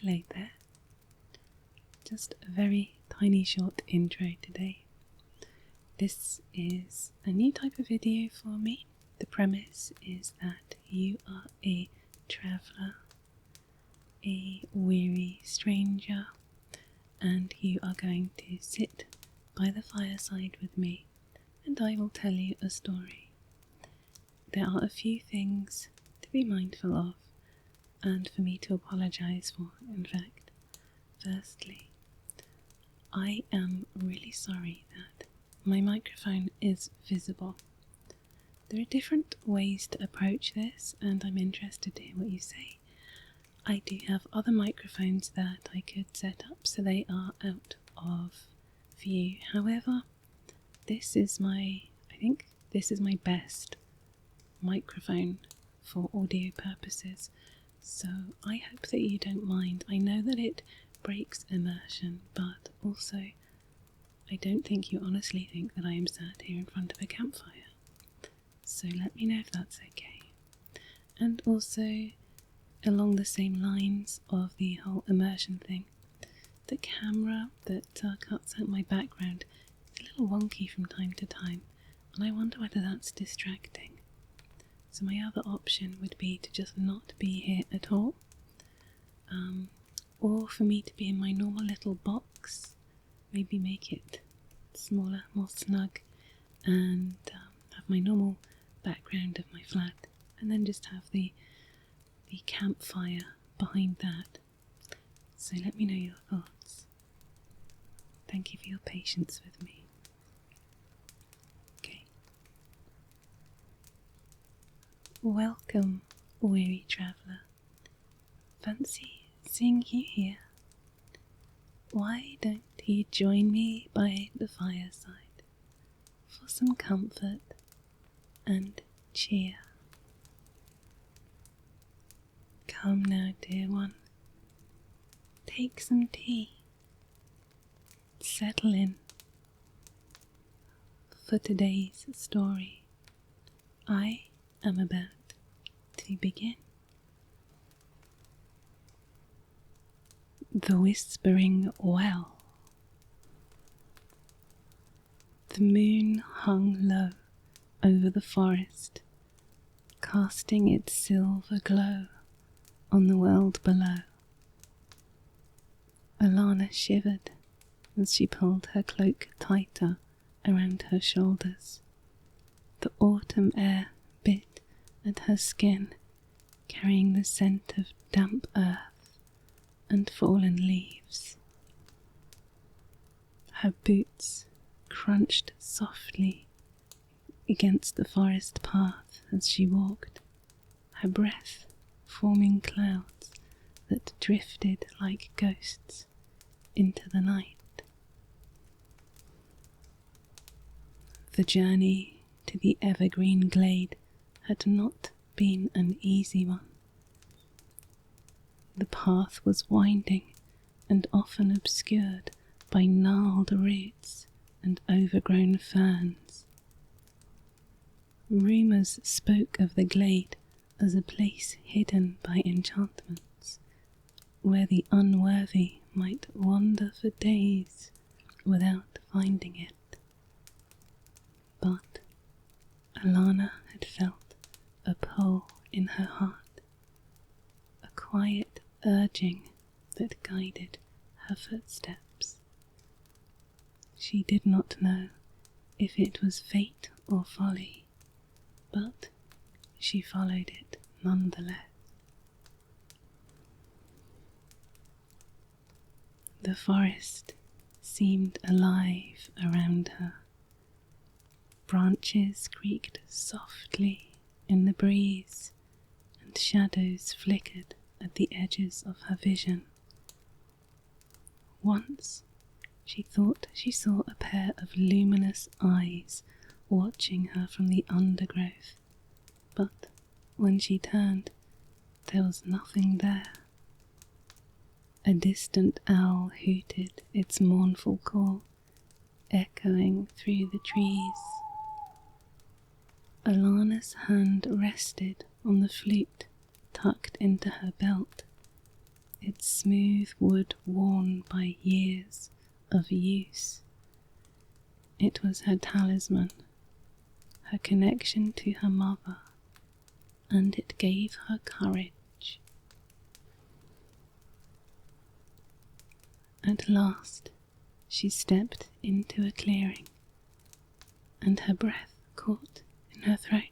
Hello there. Just a very tiny short intro today. This is a new type of video for me. The premise is that you are a traveller, a weary stranger, and you are going to sit by the fireside with me and I will tell you a story. There are a few things to be mindful of and for me to apologise for, in fact. Firstly, I am really sorry that my microphone is visible. There are different ways to approach this and I'm interested to hear what you say. I do have other microphones that I could set up so they are out of view. However, I think this is my best microphone for audio purposes. So I hope that you don't mind. I know that it breaks immersion, but also I don't think you honestly think that I am sat here in front of a campfire. So let me know if that's okay. And also, along the same lines of the whole immersion thing, the camera that cuts out my background is a little wonky from time to time, and I wonder whether that's distracting. So my other option would be to just not be here at all, or for me to be in my normal little box, maybe make it smaller, more snug, and have my normal background of my flat, and then just have the campfire behind that. So let me know your thoughts. Thank you for your patience with me. Okay. Welcome, weary traveller. Fancy seeing you here. Why don't you join me by the fireside for some comfort and cheer? Come now, dear one. Take some tea. Settle in. For today's story, I am about to begin. The Whispering Well. The moon hung low over the forest, casting its silver glow on the world below. Alanna shivered as she pulled her cloak tighter around her shoulders. The autumn air bit at her skin, carrying the scent of damp earth and fallen leaves. Her boots crunched softly against the forest path as she walked, her breath forming clouds that drifted like ghosts into the night. The journey to the evergreen glade had not been an easy one. The path was winding and often obscured by gnarled roots and overgrown ferns. Rumours spoke of the glade as a place hidden by enchantments, where the unworthy might wander for days without finding it. But Alanna had felt a pull in her heart, a quiet urging that guided her footsteps. She did not know if it was fate or folly, but she followed it nonetheless. The forest seemed alive around her. Branches creaked softly in the breeze, and shadows flickered at the edges of her vision. Once she thought she saw a pair of luminous eyes watching her from the undergrowth, but when she turned, there was nothing there. A distant owl hooted its mournful call, echoing through the trees. Alanna's hand rested on the flute tucked into her belt, its smooth wood worn by years of use. It was her talisman, her connection to her mother, and it gave her courage. At last, she stepped into a clearing, and her breath caught in her throat.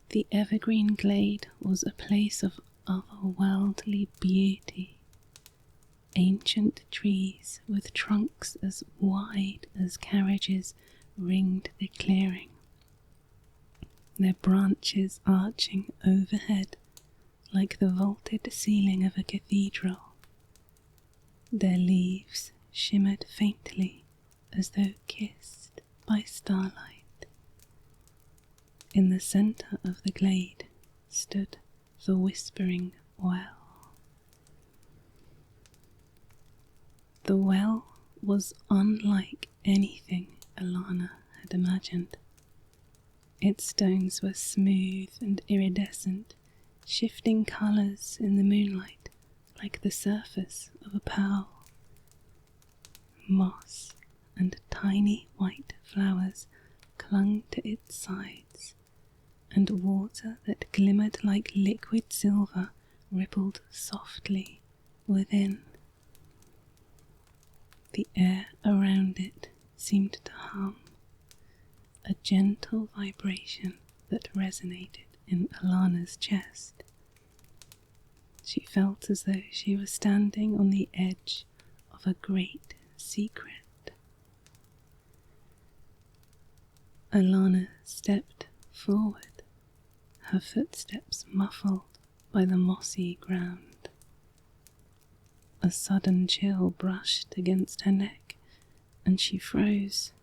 The evergreen glade was a place of otherworldly beauty. Ancient trees with trunks as wide as carriages ringed the clearing, their branches arching overhead like the vaulted ceiling of a cathedral. Their leaves shimmered faintly as though kissed by starlight. In the centre of the glade stood the Whispering Well. The well was unlike anything Alanna had imagined. Its stones were smooth and iridescent, shifting colours in the moonlight like the surface of a pearl. Moss and tiny white flowers clung to its sides, and water that glimmered like liquid silver rippled softly within. The air around it seemed to hum, a gentle vibration that resonated in Alanna's chest. She felt as though she was standing on the edge of a great secret. Alanna stepped forward, her footsteps muffled by the mossy ground. A sudden chill brushed against her neck, and she froze.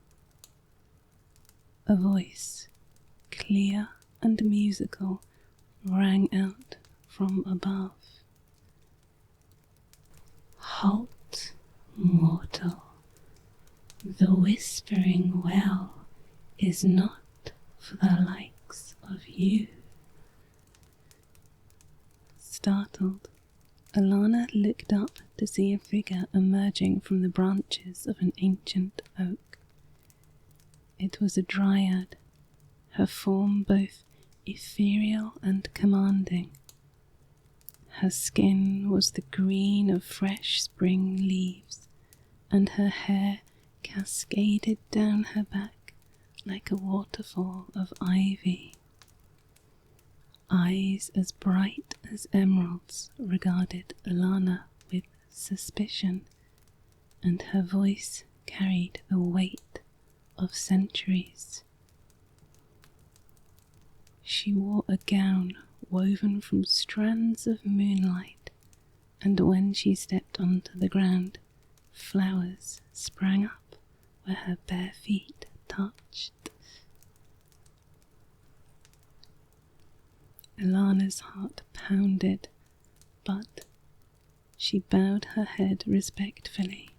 A voice, clear and musical, rang out from above. "Halt, mortal. The Whispering Well is not for the likes of you." Startled, Alanna looked up to see a figure emerging from the branches of an ancient oak. It was a dryad, her form both ethereal and commanding. Her skin was the green of fresh spring leaves, and her hair cascaded down her back like a waterfall of ivy. Eyes as bright as emeralds regarded Alanna with suspicion, and her voice carried the weight of centuries. She wore a gown woven from strands of moonlight, and when she stepped onto the ground, flowers sprang up where her bare feet touched. Alanna's heart pounded, but she bowed her head respectfully.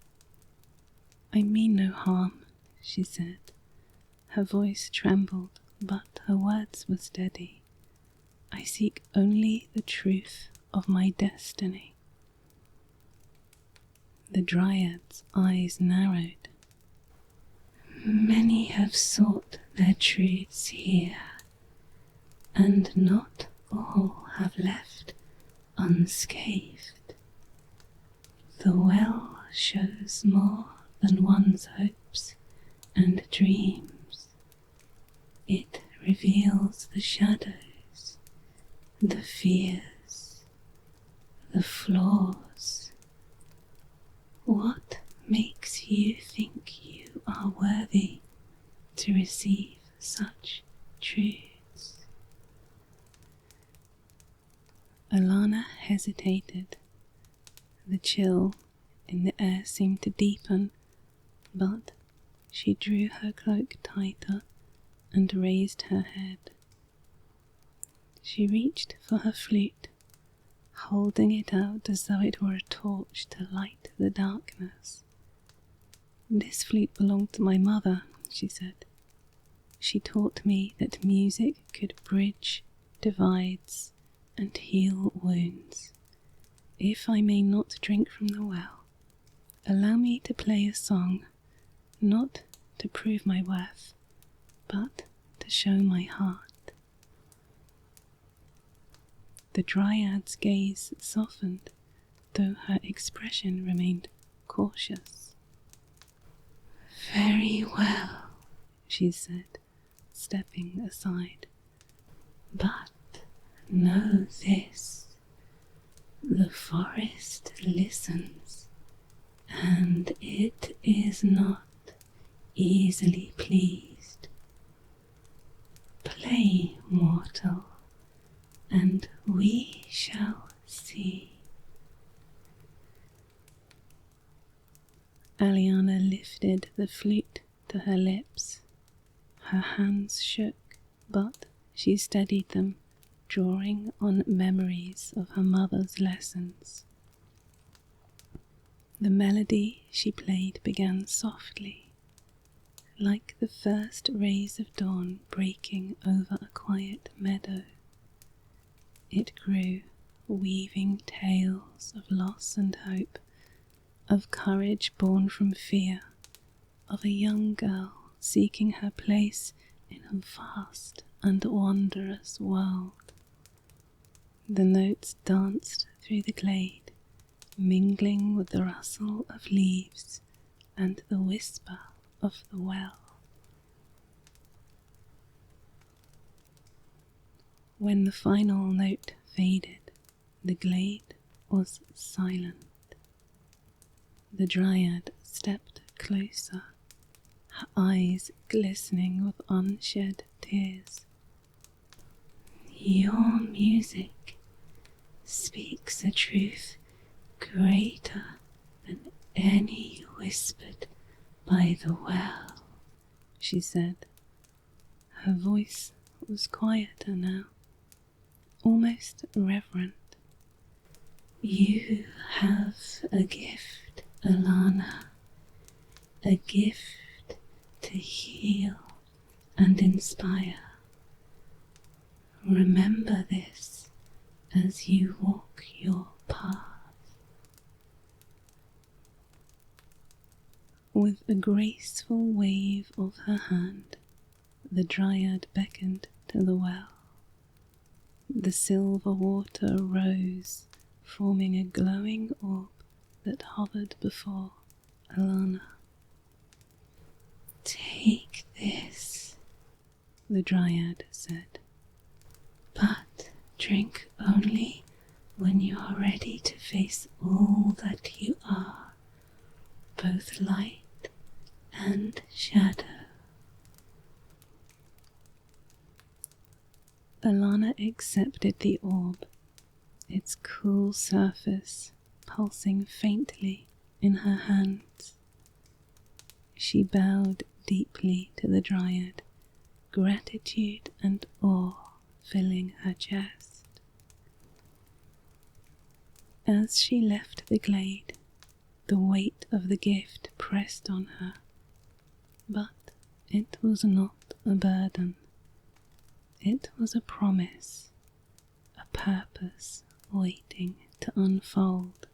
"I mean no harm," she said. Her voice trembled, but her words were steady. "I seek only the truth of my destiny." The dryad's eyes narrowed. "Many have sought their truths here, and not all have left unscathed. The well shows more than one's hopes and dreams. It reveals the shadows, the fears, the flaws. What makes you think you are worthy to receive such truths?" Alanna hesitated. The chill in the air seemed to deepen, but she drew her cloak tighter and raised her head. She reached for her flute, holding it out as though it were a torch to light the darkness. "This flute belonged to my mother," she said. "She taught me that music could bridge divides and heal wounds. if I may not drink from the well, allow me to play a song, not to prove my worth, but to show my heart." The dryad's gaze softened, though her expression remained cautious. "Very well," she said, stepping aside. "But know this, the forest listens, and it is not easily pleased. Play, mortal, and we shall see." Alanna lifted the flute to her lips. Her hands shook, but she steadied them, drawing on memories of her mother's lessons. The melody she played began softly, like the first rays of dawn breaking over a quiet meadow. It grew, weaving tales of loss and hope, of courage born from fear, of a young girl seeking her place in a vast and wondrous world. The notes danced through the glade, mingling with the rustle of leaves and the whisper of the well. When the final note faded, the glade was silent. The dryad stepped closer, her eyes glistening with unshed tears. "Your music speaks a truth greater than any whispered by the well," she said. Her voice was quieter now, almost reverent. "You have a gift, Alanna, a gift to heal and inspire. Remember this as you walk your path." With a graceful wave of her hand, the dryad beckoned to the well. The silver water rose, forming a glowing orb that hovered before Alanna. "Take this," the dryad said, "but drink only when you are ready to face all that you are, both light and shadow." Alanna accepted the orb, its cool surface pulsing faintly in her hands. She bowed deeply to the dryad, gratitude and awe filling her chest. As she left the glade, the weight of the gift pressed on her, but it was not a burden. It was a promise, a purpose waiting to unfold.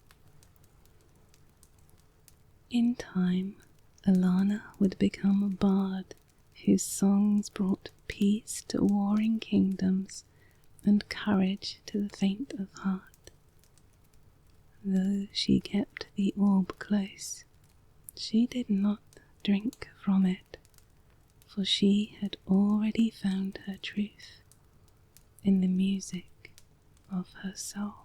In time, Alanna would become a bard whose songs brought peace to warring kingdoms and courage to the faint of heart. Though she kept the orb close, she did not drink from it, for she had already found her truth in the music of her soul.